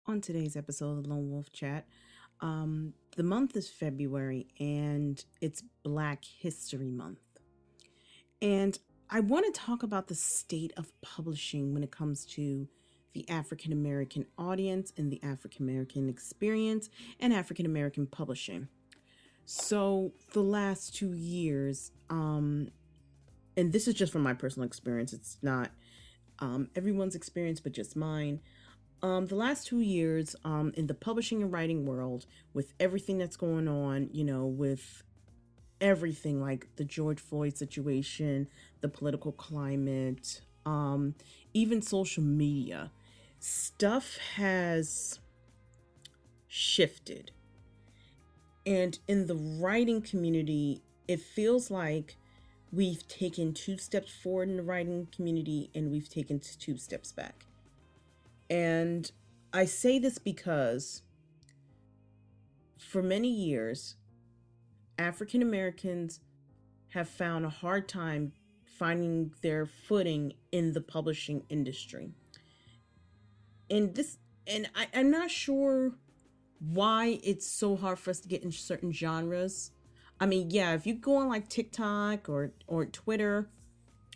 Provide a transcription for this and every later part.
on today's episode of Lone Wolf Chat. The month is February and it's Black History Month. And I want to talk about the state of publishing when it comes to the African American audience and the African American experience and African American publishing. So, the last 2 years, and this is just from my personal experience, it's not everyone's experience, but just mine. The last 2 years, in the publishing and writing world, with everything that's going on, with everything like the George Floyd situation, the political climate, even social media, stuff has shifted. And in the writing community, it feels like we've taken 2 steps forward in the writing community and we've taken 2 steps back. And I say this because for many years, African Americans have found a hard time finding their footing in the publishing industry. I'm not sure why it's so hard for us to get in certain genres. I mean, yeah, if you go on like TikTok or Twitter,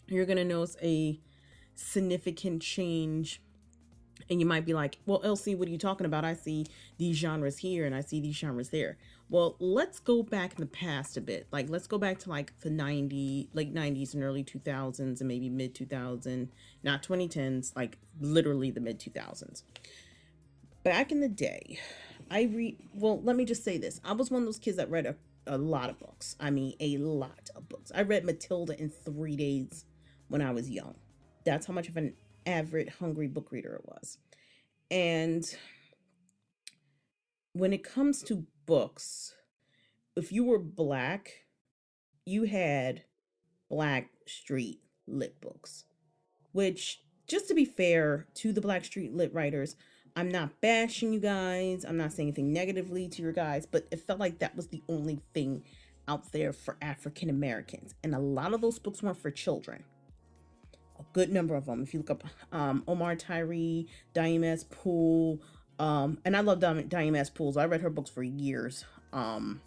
you're gonna notice a significant change. And you might be like, well, Elsie, what are you talking about? I see these genres here and I see these genres there. Well, let's go back in the past a bit. Like, let's go back to like the late 90s and early 2000s and maybe mid 2000s, not 2010s, like literally the mid 2000s. Back in the day, let me just say this. I was one of those kids that read a lot of books. I mean, a lot of books. I read Matilda in 3 days when I was young. That's how much of an avid, hungry book reader it was. And when it comes to books, if you were Black, you had Black Street lit books, which, just to be fair to the Black Street lit writers, I'm not bashing you guys. I'm not saying anything negatively to your guys, but it felt like that was the only thing out there for African Americans. And a lot of those books weren't for children. A good number of them. If you look up Omar Tyree, Diane S. Poole, and I love Diane S. Poole. So I read her books for years. And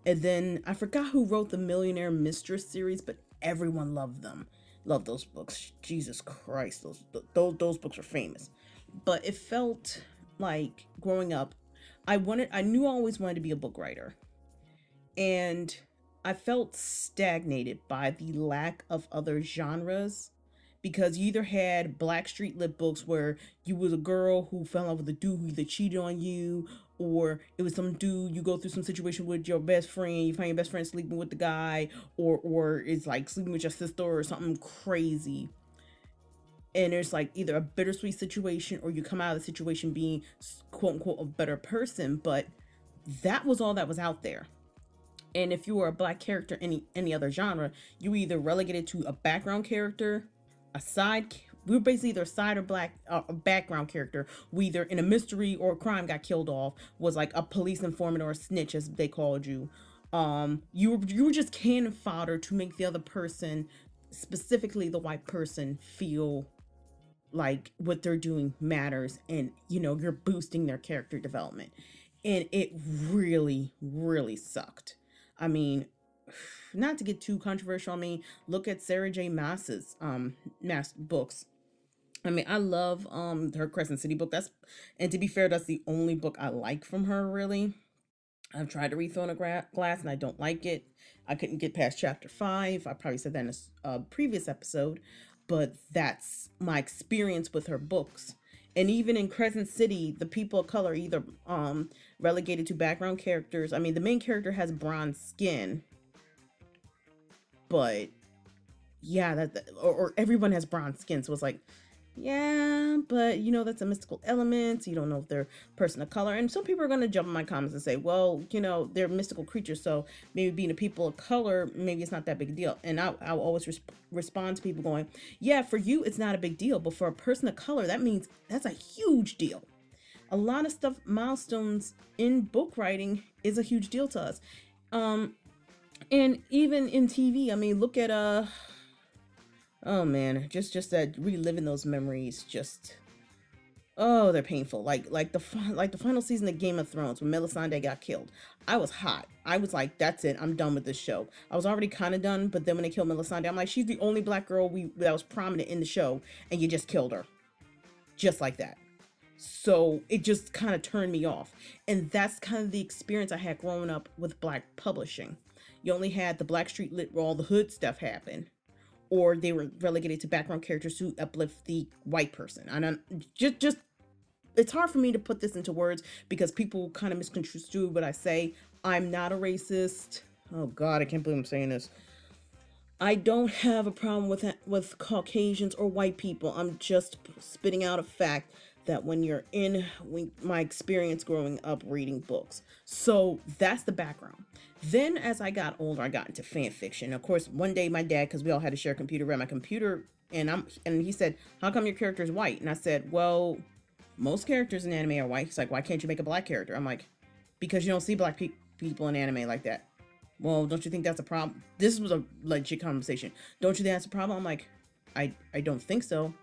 then I forgot who wrote the Millionaire Mistress series, but everyone loved them. Loved those books. Jesus Christ, those books are famous. But it felt like growing up, I knew I always wanted to be a book writer, and I felt stagnated by the lack of other genres. Because you either had Black Street lit books where you was a girl who fell in love with a dude who either cheated on you, or it was some dude you go through some situation with your best friend, you find your best friend sleeping with the guy, or it's like sleeping with your sister or something crazy. And there's like either a bittersweet situation or you come out of the situation being quote unquote a better person, but that was all that was out there. And if you were a Black character in any other genre, you were either relegated to a background character, we were basically either a side or a background character. We either in a mystery or a crime got killed off, was like a police informant or a snitch as they called you. You were just cannon fodder to make the other person, specifically the white person, feel like what they're doing matters, and you're boosting their character development. And it really, really sucked. I mean, not to get too controversial, I mean, look at Sarah J. Maas's books. I mean, I love her Crescent City book. And to be fair, that's the only book I like from her, really. I've tried to refill in a glass and I don't like it. I couldn't get past chapter 5. I probably said that in a previous episode, but that's my experience with her books. And even in Crescent City, the people of color either relegated to background characters. I mean, the main character has bronze skin, but yeah, or everyone has bronze skin, so it's like, yeah, but that's a mystical element, so you don't know if they're a person of color. And some people are going to jump in my comments and say, well, they're mystical creatures, so maybe being a people of color, maybe it's not that big a deal. And I'll always respond to people going, yeah, for you it's not a big deal, but for a person of color, that means that's a huge deal. A lot of stuff, milestones in book writing is a huge deal to us. And even in TV, I mean, look at oh man, just that reliving those memories, just Oh, they're painful. Like the final season of Game of Thrones when Melisandre got killed. I was hot. I was like, that's it. I'm done with this show. I was already kind of done, but then when they killed Melisandre, I'm like, she's the only black girl that was prominent in the show, and you just killed her, just like that. So it just kind of turned me off, and that's kind of the experience I had growing up with black publishing. You only had the Black Street Lit where all the hood stuff happened, or they were relegated to background characters who uplift the white person. I don't just it's hard for me to put this into words because people kind of misconstrue what I say. I'm not a racist. Oh God, I can't believe I'm saying this. I don't have a problem with Caucasians or white people. I'm just spitting out a fact that my experience growing up reading books. So that's the background. Then as I got older, I got into fan fiction. Of course, one day my dad, because we all had to share a computer, read my computer, and he said, "How come your character is white?" And I said, "Well, most characters in anime are white." He's like, "Why can't you make a black character?" I'm like, "Because you don't see black people in anime like that." "Well, don't you think that's a problem?" This was a legit conversation. "Don't you think that's a problem?" I'm like, I don't think so.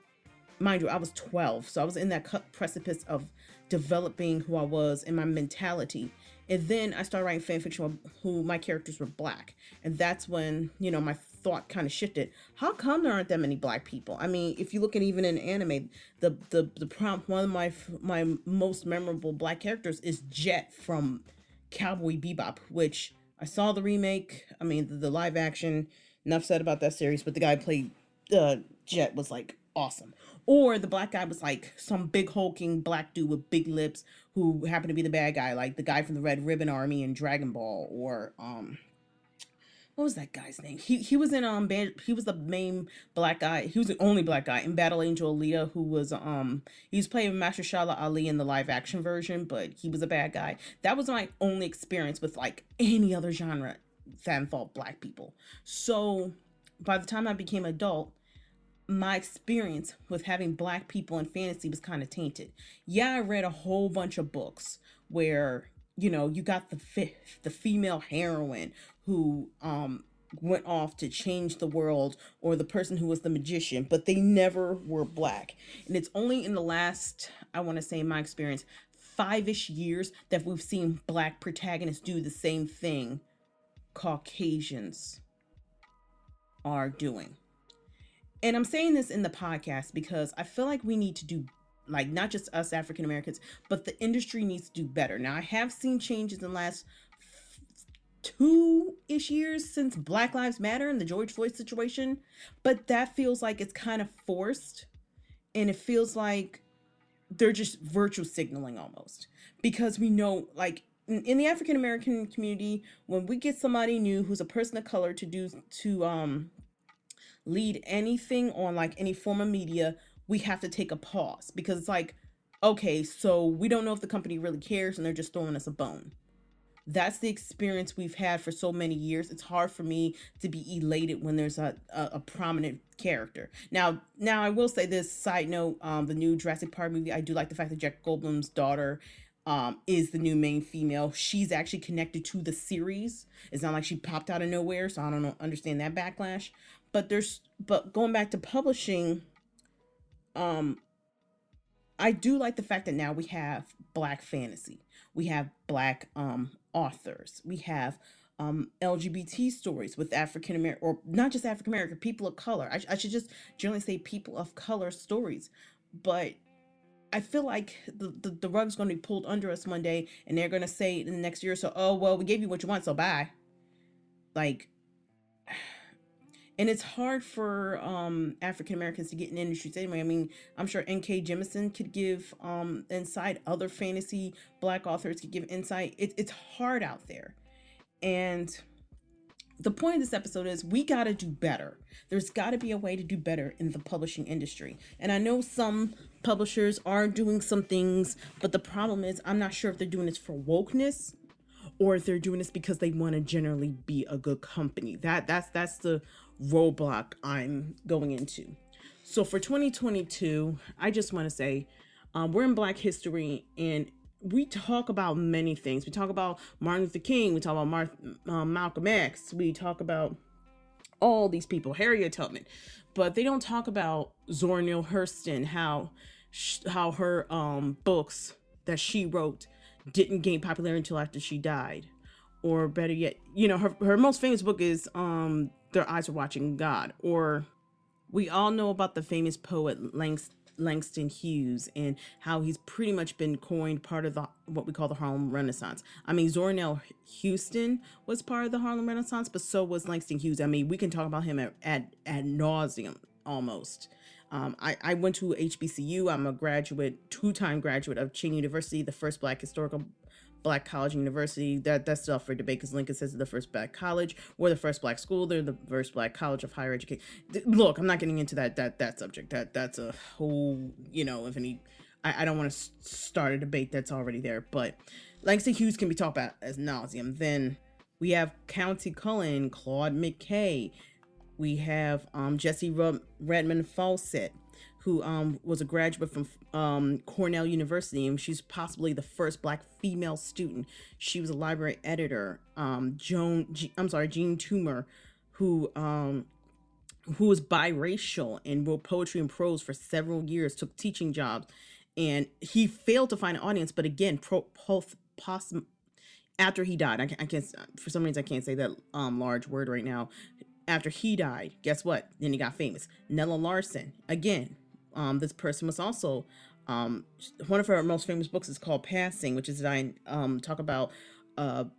Mind you, I was 12, so I was in that precipice of developing who I was and my mentality. And then I started writing fan fiction who my characters were black, and that's when my thought kind of shifted. How come there aren't that many black people? I mean, if you look at even in anime, the prompt one of my most memorable black characters is Jet from Cowboy Bebop, which I saw the remake. I mean, the live action. Enough said about that series, but the guy who played Jet was like awesome. Or the black guy was like some big hulking black dude with big lips who happened to be the bad guy, like the guy from the Red Ribbon Army in Dragon Ball. Or what was that guy's name? He was in he was the main black guy. He was the only black guy in Battle Angel Aliyah, who was he was playing Master Shala Ali in the live action version, but he was a bad guy. That was my only experience with like any other genre that involved black people. So by the time I became adult, my experience with having black people in fantasy was kind of tainted. Yeah, I read a whole bunch of books where you got the female heroine who went off to change the world, or the person who was the magician, but they never were black. And it's only in the last, I want to say, in my experience, 5-ish years that we've seen black protagonists do the same thing Caucasians are doing. And I'm saying this in the podcast because I feel like we need to do, like, not just us African Americans, but the industry needs to do better. Now, I have seen changes in the last 2-ish years since Black Lives Matter and the George Floyd situation, but that feels like it's kind of forced, and it feels like they're just virtue signaling almost, because we know, like, in the African American community, when we get somebody new who's a person of color to lead anything on like any form of media, we have to take a pause, because it's like, okay, so we don't know if the company really cares and they're just throwing us a bone. That's the experience we've had for so many years. It's hard for me to be elated when there's a prominent character. Now I will say this side note: the new Jurassic Park movie, I do like the fact that Jeff Goldblum's daughter is the new main female. She's actually connected to the series. It's not like she popped out of nowhere, so I don't understand that backlash. But going back to publishing, um, I do like the fact that now we have black fantasy. We have black authors. We have LGBT stories with African American, or not just African American, people of color. I should just generally say people of color stories. But I feel like the rug's going to be pulled under us one day, and they're going to say in the next year or so, "Oh, well, we gave you what you want, so bye." Like, and it's hard for African Americans to get in industries anyway. I mean, I'm sure N.K. Jemisin could give insight. Other fantasy black authors could give insight. It's hard out there. And the point of this episode is we got to do better. There's got to be a way to do better in the publishing industry. And I know some publishers are doing some things, but the problem is I'm not sure if they're doing this for wokeness, or if they're doing this because they want to generally be a good company. That's the roadblock I'm going into. So for 2022, I just want to say we're in Black History, and we talk about many things. We talk about Martin Luther King. We talk about Malcolm X. We talk about all these people, Harriet Tubman, but they don't talk about Zora Neale Hurston, how how her books that she wrote didn't gain popularity until after she died. Or better yet, her most famous book is Their Eyes Are Watching God. Or we all know about the famous poet Langston Hughes and how he's pretty much been coined part of the what we call the Harlem Renaissance. I mean, Zornell Houston was part of the Harlem Renaissance, but so was Langston Hughes. I mean, we can talk about him at nauseum almost. I went to HBCU. I'm a graduate, two-time graduate of Cheney University, the first Black college and university. That's still up for debate because Lincoln says they're the first Black college. We're the first Black school. They're the first Black college of higher education. Look, I'm not getting into that subject. That's a whole, if any, I don't want to start a debate that's already there. But Langston Hughes can be talked about as nauseum. Then we have County Cullen, Claude McKay. We have Jesse Redmond Falsett, who was a graduate from Cornell University, and she's possibly the first Black female student. She was a library editor. Jean Toomer, who was biracial and wrote poetry and prose for several years, took teaching jobs, and he failed to find an audience. But again, after he died, I can't, for some reason I can't say that large word right now. After he died, guess what? Then he got famous. Nella Larson, again, this person was also one of her most famous books is called Passing, which is that I talk about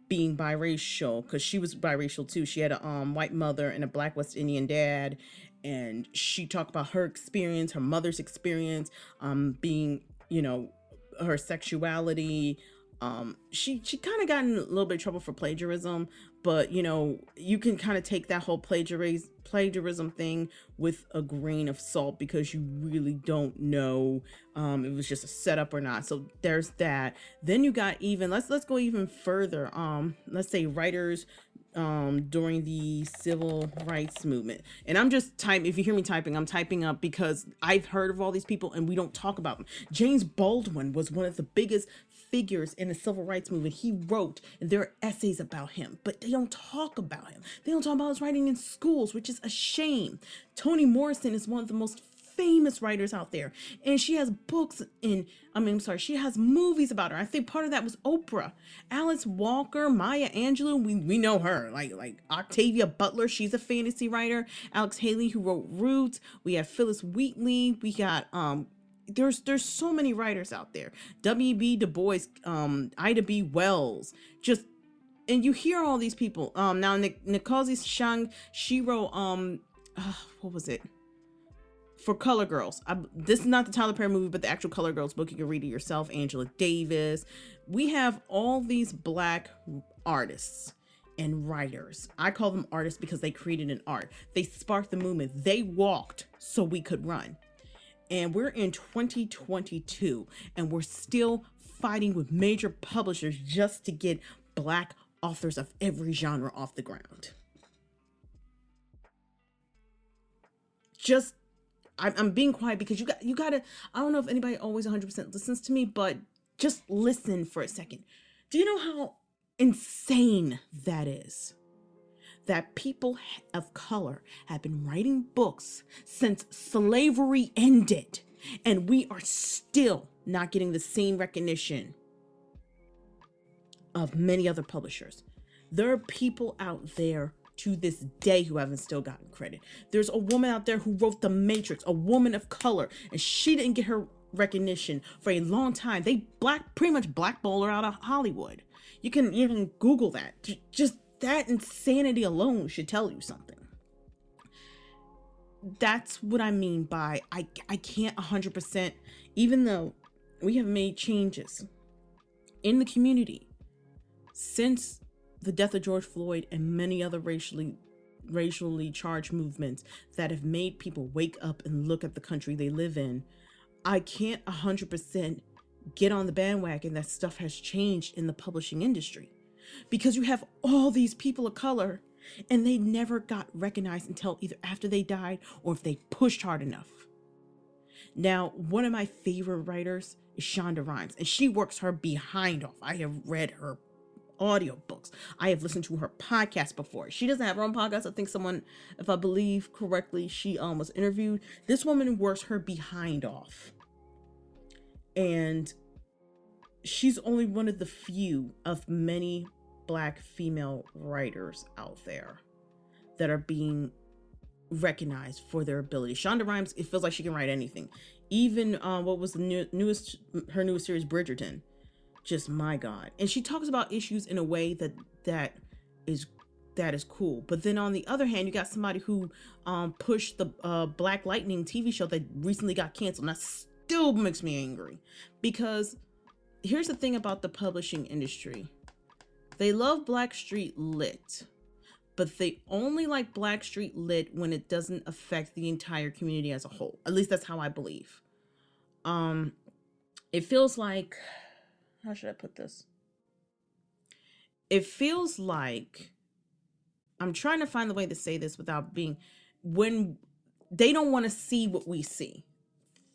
being biracial, because she was biracial too. She had a white mother and a Black West Indian dad, and she talked about her experience, her mother's experience, being, her sexuality. She kind of got in a little bit of trouble for plagiarism, but you can kind of take that whole plagiarism thing with a grain of salt, because you really don't know it was just a setup or not. So there's that. Then you got even let's go even further. Let's say writers during the civil rights movement. And I'm just typing, if you hear me typing, I'm typing up because I've heard of all these people and we don't talk about them. James Baldwin was one of the biggest figures in the civil rights movement. He wrote, and there are essays about him, but they don't talk about him. They don't talk about his writing in schools, which is a shame. Toni Morrison is one of the most famous writers out there, and she has books she has movies about her. I think part of that was Oprah. Alice Walker, Maya Angelou, we know her. Like Octavia Butler, she's a fantasy writer. Alex Haley, who wrote Roots. We have Phyllis Wheatley. We got there's so many writers out there. W.B. Du Bois, Ida B. Wells, and you hear all these people. Now Nkosi Shang, she wrote what was it? For Color Girls. This is not the Tyler Perry movie, but the actual Color Girls book. You can read it yourself. Angela Davis. We have all these Black artists and writers. I call them artists because they created an art. They sparked the movement. They walked so we could run. And we're in 2022, and we're still fighting with major publishers just to get Black authors of every genre off the ground. I'm being quiet because you gotta, I don't know if anybody always 100% listens to me, but just listen for a second. Do you know how insane that is? That people of color have been writing books since slavery ended, and we are still not getting the same recognition of many other publishers. There are people out there to this day who haven't still gotten credit. There's a woman out there who wrote The Matrix, a woman of color, and she didn't get her recognition for a long time. They pretty much blackballed her out of Hollywood. You can Google that. Just that insanity alone should tell you something. That's what I mean by I can't 100%, even though we have made changes in the community since the death of George Floyd and many other racially charged movements that have made people wake up and look at the country they live in. I can't 100% get on the bandwagon that stuff has changed in the publishing industry, because you have all these people of color and they never got recognized until either after they died or if they pushed hard enough. Now, one of my favorite writers is Shonda Rhimes, and she works her behind off. I have read her audiobooks. I have listened to her podcast before. She doesn't have her own podcast. I think someone, if I believe correctly, she was interviewed. This woman works her behind off. And she's only one of the few of many Black female writers out there that are being recognized for their ability. Shonda Rhimes, it feels like she can write anything. Even what was the newest series, Bridgerton. Just my God. And she talks about issues in a way that is cool. But then on the other hand, you got somebody who pushed the Black Lightning TV show that recently got canceled. And that still makes me angry, because here's the thing about the publishing industry. They love Black Street Lit, but they only like Black Street Lit when it doesn't affect the entire community as a whole. At least that's how I believe. It feels like, how should I put this? It feels like, I'm trying to find the way to say this without being, when they don't want to see what we see.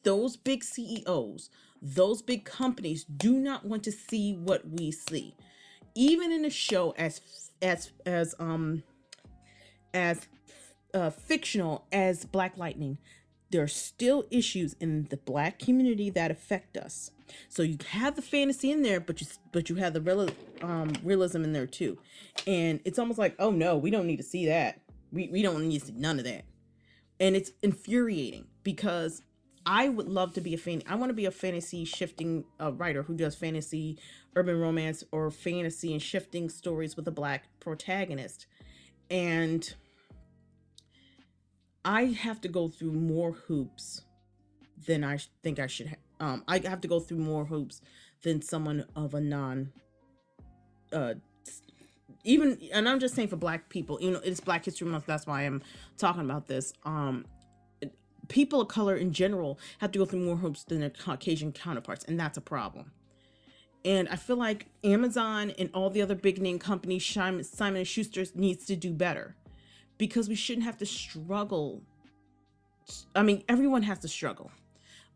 Those big CEOs, those big companies do not want to see what we see. Even in a show as fictional as Black Lightning, there are still issues in the Black community that affect us. So you have the fantasy in there, but you have the realism in there too. And it's almost like, oh no, we don't need to see that. We don't need to see none of that. And it's infuriating, because I would love to be I want to be a fantasy shifting writer who does fantasy, urban romance, or fantasy and shifting stories with a Black protagonist. And I have to go through more hoops than I think I should. I have to go through more hoops than someone of a even, and I'm just saying for Black people, it's Black History Month. That's why I'm talking about this. People of color in general have to go through more hoops than their Caucasian counterparts, and that's a problem. And I feel like Amazon and all the other big name companies, Simon & Schuster, needs to do better, because we shouldn't have to struggle. I mean, everyone has to struggle,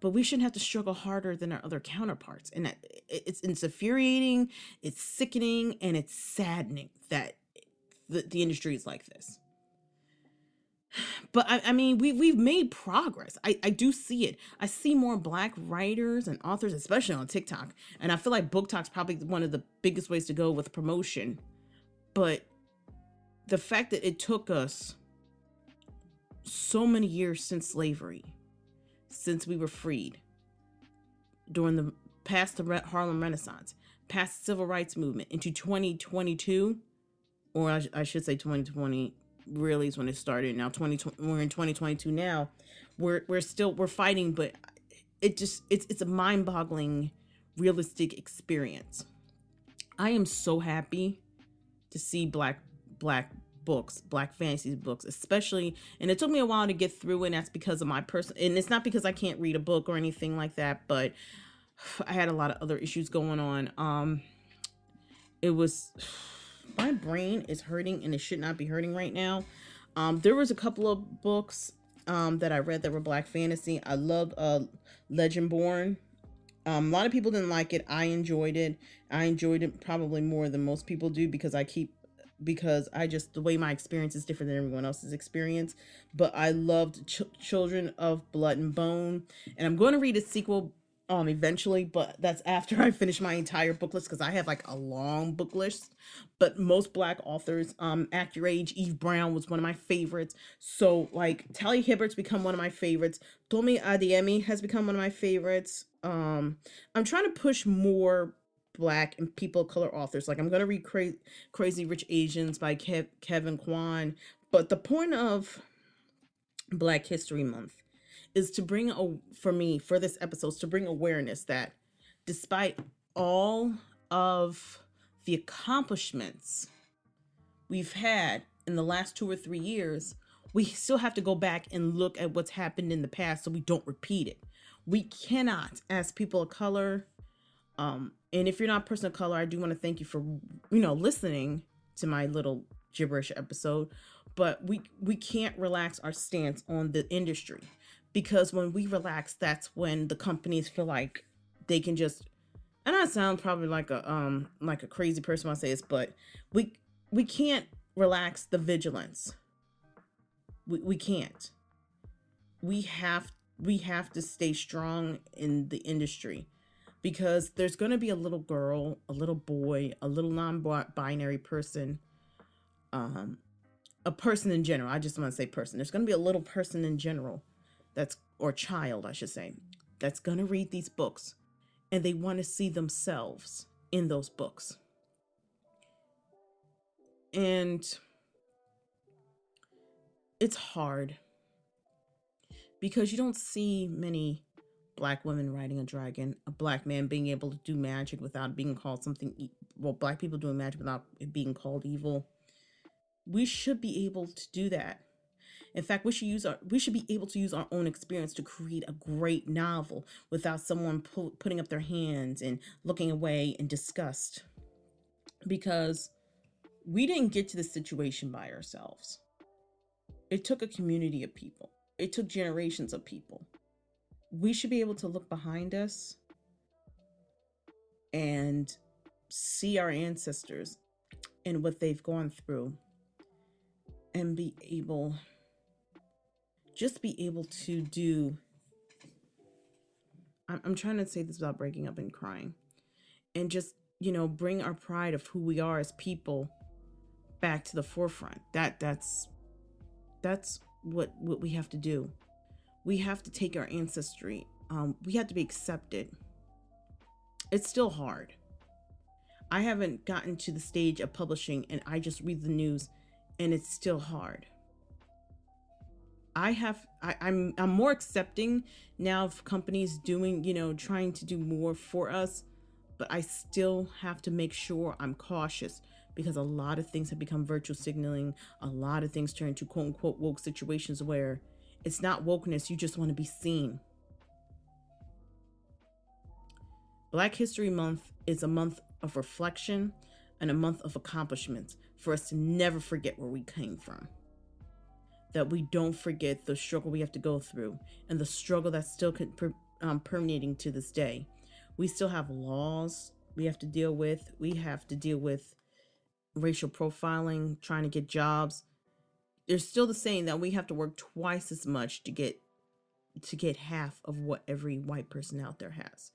but we shouldn't have to struggle harder than our other counterparts. And it's infuriating, it's sickening, and it's saddening that the industry is like this. But I mean, we've made progress. I do see it. I see more Black writers and authors, especially on TikTok. And I feel like Book Talk's probably one of the biggest ways to go with promotion. But the fact that it took us so many years since slavery, since we were freed, during past the Harlem Renaissance, past the Civil Rights Movement, into 2022, or I should say 2020, really is when it started. Now we're in 2022 now. We're fighting, but it's a mind-boggling, realistic experience. I am so happy to see Black books, Black fantasy books, especially, and it took me a while to get through, and that's because of my and it's not because I can't read a book or anything like that, but I had a lot of other issues going on. It was, my brain is hurting, and it should not be hurting right now. There was a couple of books that I read that were Black fantasy. I loved Legend Born. A lot of people didn't like it. I enjoyed it. I enjoyed it probably more than most people do, because the way my experience is different than everyone else's experience. But I loved Children of Blood and Bone, and I'm going to read a sequel eventually, but that's after I finish my entire book list, because I have like a long book list. But most Black authors, Accurage, Eve Brown was one of my favorites. So like Talia Hibbert's become one of my favorites. Tomi Adeyemi has become one of my favorites. I'm trying to push more Black and people of color authors. Like, I'm going to read Crazy Rich Asians by Kevin Kwan. But the point of Black History Month is to bring, for this episode, to bring awareness that despite all of the accomplishments we've had in the last 2 or 3 years, we still have to go back and look at what's happened in the past so we don't repeat it. We cannot, as people of color, and if you're not a person of color, I do want to thank you for, listening to my little gibberish episode, but we can't relax our stance on the industry, because when we relax, that's when the companies feel like they can just, and I sound probably like a crazy person when I say this, but we can't relax the vigilance. We can't. We have to stay strong in the industry. because there's going to be a little girl, a little boy, a little non-binary person, um, a person in general. I just want to say person. There's going to be a little person in general that's, or child, I should say, that's going to read these books and they want to see themselves in those books. And it's hard because you don't see many Black women riding a dragon, a Black man being able to do magic without being called something, well, Black people doing magic without it being called evil. We should be able to do that. In fact, we should be able to use our own experience to create a great novel without someone putting up their hands and looking away in disgust. Because we didn't get to this situation by ourselves. It took a community of people. It took generations of people. We should be able to look behind us and see our ancestors and what they've gone through and be able to do. I'm trying to say this without breaking up and crying, and just, bring our pride of who we are as people back to the forefront. That's what we have to do. We have to take our ancestry. We have to be accepted. It's still hard. I haven't gotten to the stage of publishing and I just read the news and it's still hard. I'm more accepting now of companies doing, trying to do more for us, but I still have to make sure I'm cautious because a lot of things have become virtual signaling. A lot of things turn into quote unquote woke situations where it's not wokeness. You just want to be seen. Black History Month is a month of reflection and a month of accomplishments for us to never forget where we came from. That we don't forget the struggle we have to go through and the struggle that's still permeating to this day. We still have laws we have to deal with. We have to deal with racial profiling, trying to get jobs. There's still the saying that we have to work twice as much to get half of what every white person out there has.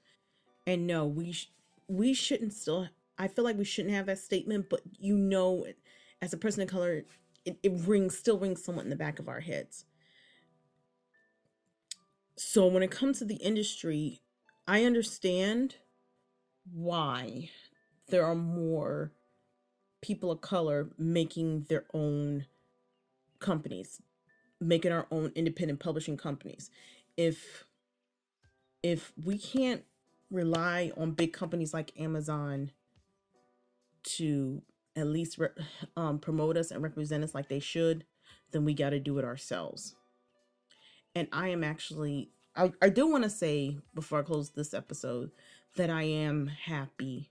And no, we shouldn't still. I feel like we shouldn't have that statement, but as a person of color, it still rings somewhat in the back of our heads. So when it comes to the industry, I understand why there are more people of color making their own companies, making our own independent publishing companies. If we can't rely on big companies like Amazon to at least promote us and represent us like they should, then we got to do it ourselves. And I am actually, I do want to say before I close this episode that I am happy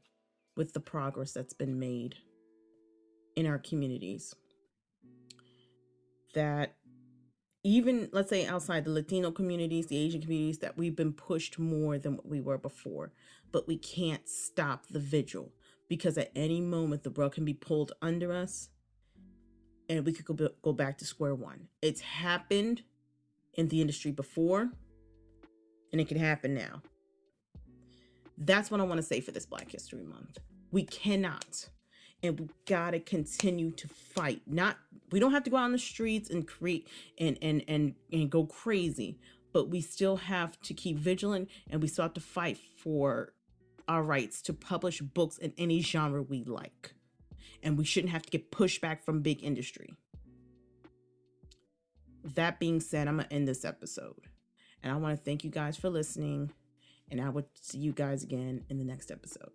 with the progress that's been made in our communities. That even, let's say, outside the Latino communities, the Asian communities, that we've been pushed more than what we were before. But we can't stop the vigil because at any moment the rug can be pulled under us and we could go back to square one. It's happened in the industry before and it can happen now. That's what I want to say for this Black History Month. We cannot, and we gotta continue to fight. We don't have to go out on the streets and create and go crazy, but we still have to keep vigilant and we still have to fight for our rights to publish books in any genre we like. And we shouldn't have to get pushback from big industry. That being said, I'm gonna end this episode. And I want to thank you guys for listening. And I will see you guys again in the next episode.